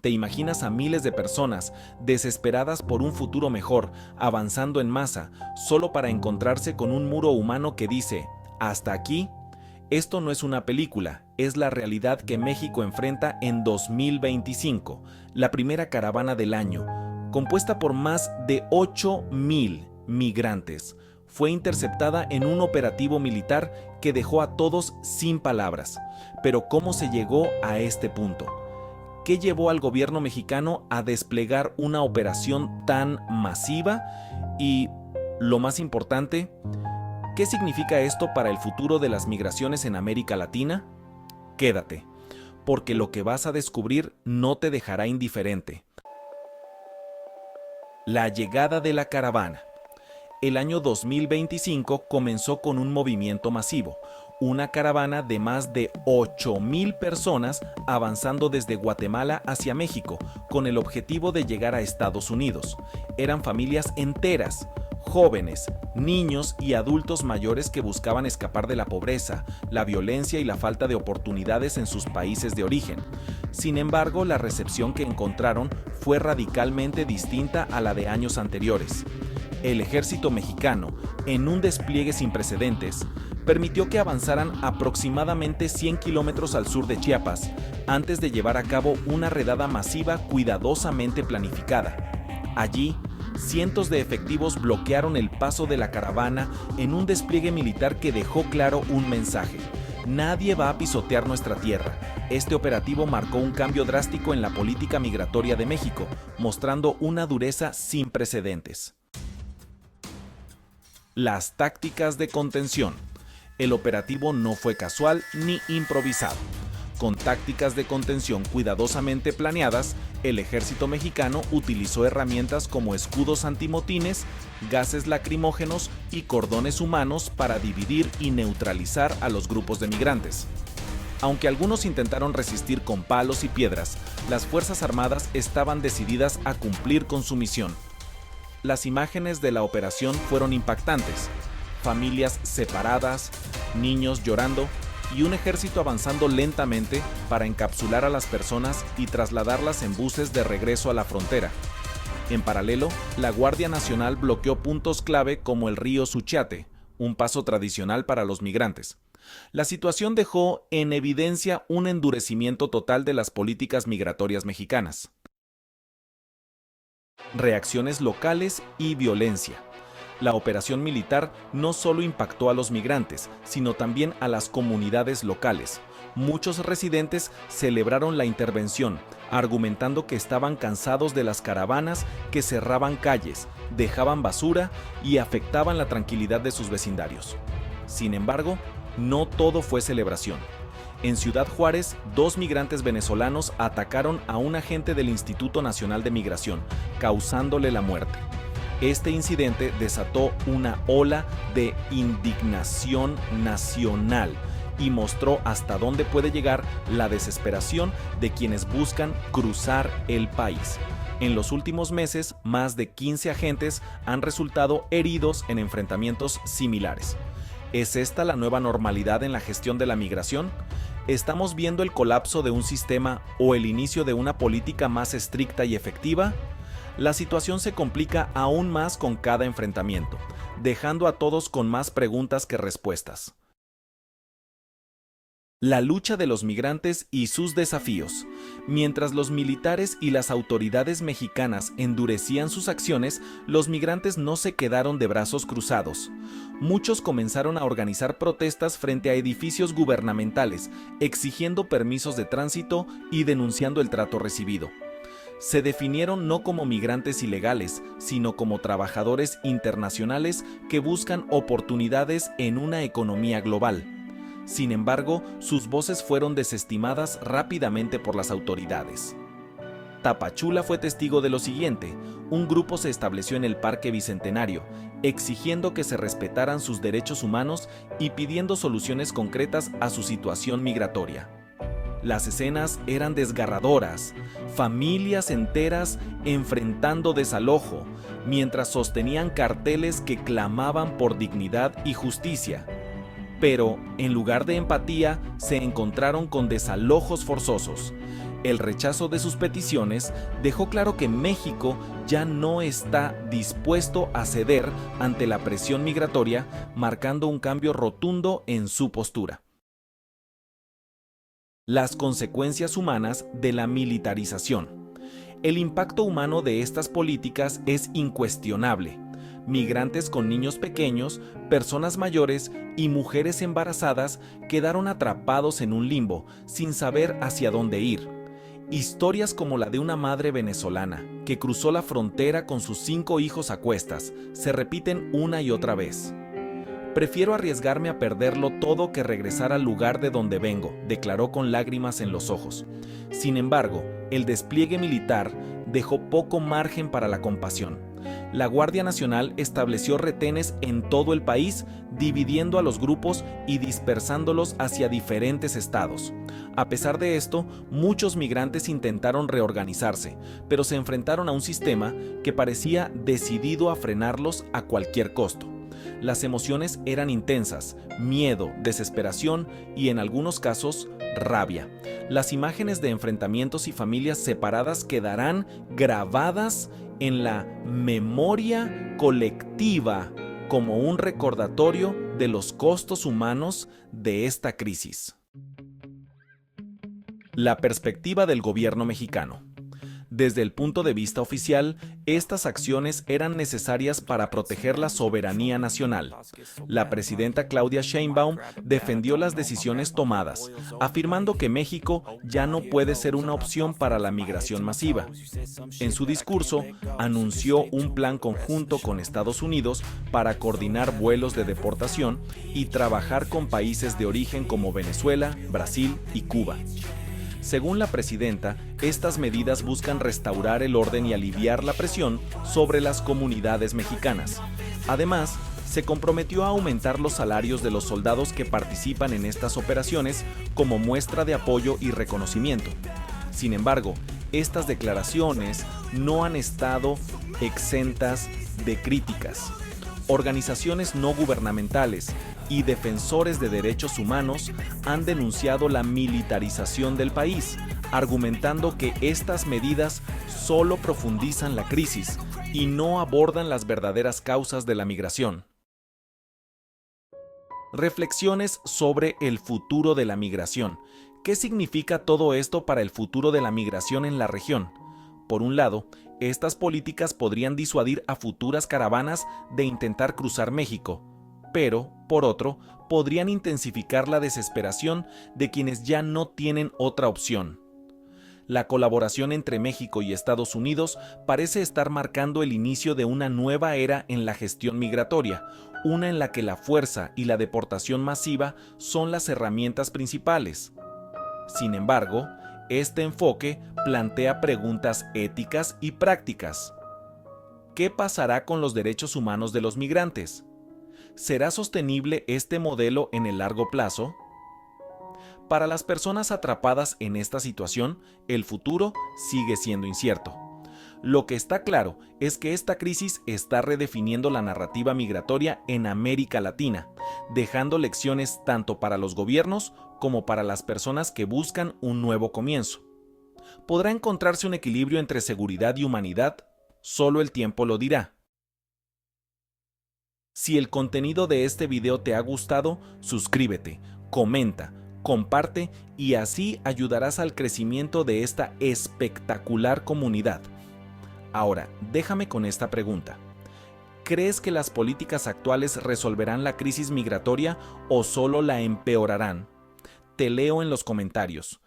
¿Te imaginas a miles de personas desesperadas por un futuro mejor, avanzando en masa, solo para encontrarse con un muro humano que dice, hasta aquí? Esto no es una película, es la realidad que México enfrenta en 2025, la primera caravana del año, compuesta por más de 8,000 migrantes. Fue interceptada en un operativo militar que dejó a todos sin palabras. Pero ¿cómo se llegó a este punto? ¿Qué llevó al gobierno mexicano a desplegar una operación tan masiva? Y, lo más importante, ¿qué significa esto para el futuro de las migraciones en América Latina? Quédate, porque lo que vas a descubrir no te dejará indiferente. La llegada de la caravana. El año 2025 comenzó con un movimiento masivo, una caravana de más de 8,000 personas avanzando desde Guatemala hacia México, con el objetivo de llegar a Estados Unidos. Eran familias enteras, jóvenes, niños y adultos mayores que buscaban escapar de la pobreza, la violencia y la falta de oportunidades en sus países de origen. Sin embargo, la recepción que encontraron fue radicalmente distinta a la de años anteriores. El ejército mexicano, en un despliegue sin precedentes, permitió que avanzaran aproximadamente 100 kilómetros al sur de Chiapas, antes de llevar a cabo una redada masiva cuidadosamente planificada. Allí, cientos de efectivos bloquearon el paso de la caravana en un despliegue militar que dejó claro un mensaje: nadie va a pisotear nuestra tierra. Este operativo marcó un cambio drástico en la política migratoria de México, mostrando una dureza sin precedentes. Las tácticas de contención. El operativo no fue casual ni improvisado. Con tácticas de contención cuidadosamente planeadas, el ejército mexicano utilizó herramientas como escudos antimotines, gases lacrimógenos y cordones humanos para dividir y neutralizar a los grupos de migrantes. Aunque algunos intentaron resistir con palos y piedras, las Fuerzas Armadas estaban decididas a cumplir con su misión. Las imágenes de la operación fueron impactantes. Familias separadas, niños llorando y un ejército avanzando lentamente para encapsular a las personas y trasladarlas en buses de regreso a la frontera. En paralelo, la Guardia Nacional bloqueó puntos clave como el río Suchiate, un paso tradicional para los migrantes. La situación dejó en evidencia un endurecimiento total de las políticas migratorias mexicanas. Reacciones locales y violencia. La operación militar no solo impactó a los migrantes, sino también a las comunidades locales. Muchos residentes celebraron la intervención, argumentando que estaban cansados de las caravanas que cerraban calles, dejaban basura y afectaban la tranquilidad de sus vecindarios. Sin embargo, no todo fue celebración. En Ciudad Juárez, 2 migrantes venezolanos atacaron a un agente del Instituto Nacional de Migración, causándole la muerte. Este incidente desató una ola de indignación nacional y mostró hasta dónde puede llegar la desesperación de quienes buscan cruzar el país. En los últimos meses, más de 15 agentes han resultado heridos en enfrentamientos similares. ¿Es esta la nueva normalidad en la gestión de la migración? ¿Estamos viendo el colapso de un sistema o el inicio de una política más estricta y efectiva? La situación se complica aún más con cada enfrentamiento, dejando a todos con más preguntas que respuestas. La lucha de los migrantes y sus desafíos. Mientras los militares y las autoridades mexicanas endurecían sus acciones, los migrantes no se quedaron de brazos cruzados. Muchos comenzaron a organizar protestas frente a edificios gubernamentales, exigiendo permisos de tránsito y denunciando el trato recibido. Se definieron no como migrantes ilegales, sino como trabajadores internacionales que buscan oportunidades en una economía global. Sin embargo, sus voces fueron desestimadas rápidamente por las autoridades. Tapachula fue testigo de lo siguiente: un grupo se estableció en el Parque Bicentenario, exigiendo que se respetaran sus derechos humanos y pidiendo soluciones concretas a su situación migratoria. Las escenas eran desgarradoras, familias enteras enfrentando desalojo, mientras sostenían carteles que clamaban por dignidad y justicia. Pero, en lugar de empatía, se encontraron con desalojos forzosos. El rechazo de sus peticiones dejó claro que México ya no está dispuesto a ceder ante la presión migratoria, marcando un cambio rotundo en su postura. Las consecuencias humanas de la militarización. El impacto humano de estas políticas es incuestionable. Migrantes con niños pequeños, personas mayores y mujeres embarazadas quedaron atrapados en un limbo, sin saber hacia dónde ir. Historias como la de una madre venezolana que cruzó la frontera con sus 5 hijos a cuestas se repiten una y otra vez. Prefiero arriesgarme a perderlo todo que regresar al lugar de donde vengo, declaró con lágrimas en los ojos. Sin embargo, el despliegue militar dejó poco margen para la compasión. La Guardia Nacional estableció retenes en todo el país, dividiendo a los grupos y dispersándolos hacia diferentes estados. A pesar de esto, muchos migrantes intentaron reorganizarse, pero se enfrentaron a un sistema que parecía decidido a frenarlos a cualquier costo. Las emociones eran intensas: miedo, desesperación y, en algunos casos, rabia. Las imágenes de enfrentamientos y familias separadas quedarán grabadas en la memoria colectiva como un recordatorio de los costos humanos de esta crisis. La perspectiva del gobierno mexicano. Desde el punto de vista oficial, estas acciones eran necesarias para proteger la soberanía nacional. La presidenta Claudia Sheinbaum defendió las decisiones tomadas, afirmando que México ya no puede ser una opción para la migración masiva. En su discurso, anunció un plan conjunto con Estados Unidos para coordinar vuelos de deportación y trabajar con países de origen como Venezuela, Brasil y Cuba. Según la presidenta, estas medidas buscan restaurar el orden y aliviar la presión sobre las comunidades mexicanas. Además, se comprometió a aumentar los salarios de los soldados que participan en estas operaciones como muestra de apoyo y reconocimiento. Sin embargo, estas declaraciones no han estado exentas de críticas. Organizaciones no gubernamentales y defensores de derechos humanos han denunciado la militarización del país, argumentando que estas medidas solo profundizan la crisis y no abordan las verdaderas causas de la migración. Reflexiones sobre el futuro de la migración. ¿Qué significa todo esto para el futuro de la migración en la región? Por un lado, estas políticas podrían disuadir a futuras caravanas de intentar cruzar México, pero, por otro, podrían intensificar la desesperación de quienes ya no tienen otra opción. La colaboración entre México y Estados Unidos parece estar marcando el inicio de una nueva era en la gestión migratoria, una en la que la fuerza y la deportación masiva son las herramientas principales. Sin embargo, este enfoque plantea preguntas éticas y prácticas. ¿Qué pasará con los derechos humanos de los migrantes? ¿Será sostenible este modelo en el largo plazo? Para las personas atrapadas en esta situación, el futuro sigue siendo incierto. Lo que está claro es que esta crisis está redefiniendo la narrativa migratoria en América Latina, dejando lecciones tanto para los gobiernos como para las personas que buscan un nuevo comienzo. ¿Podrá encontrarse un equilibrio entre seguridad y humanidad? Solo el tiempo lo dirá. Si el contenido de este video te ha gustado, suscríbete, comenta, comparte y así ayudarás al crecimiento de esta espectacular comunidad. Ahora, déjame con esta pregunta. ¿Crees que las políticas actuales resolverán la crisis migratoria o solo la empeorarán? Te leo en los comentarios.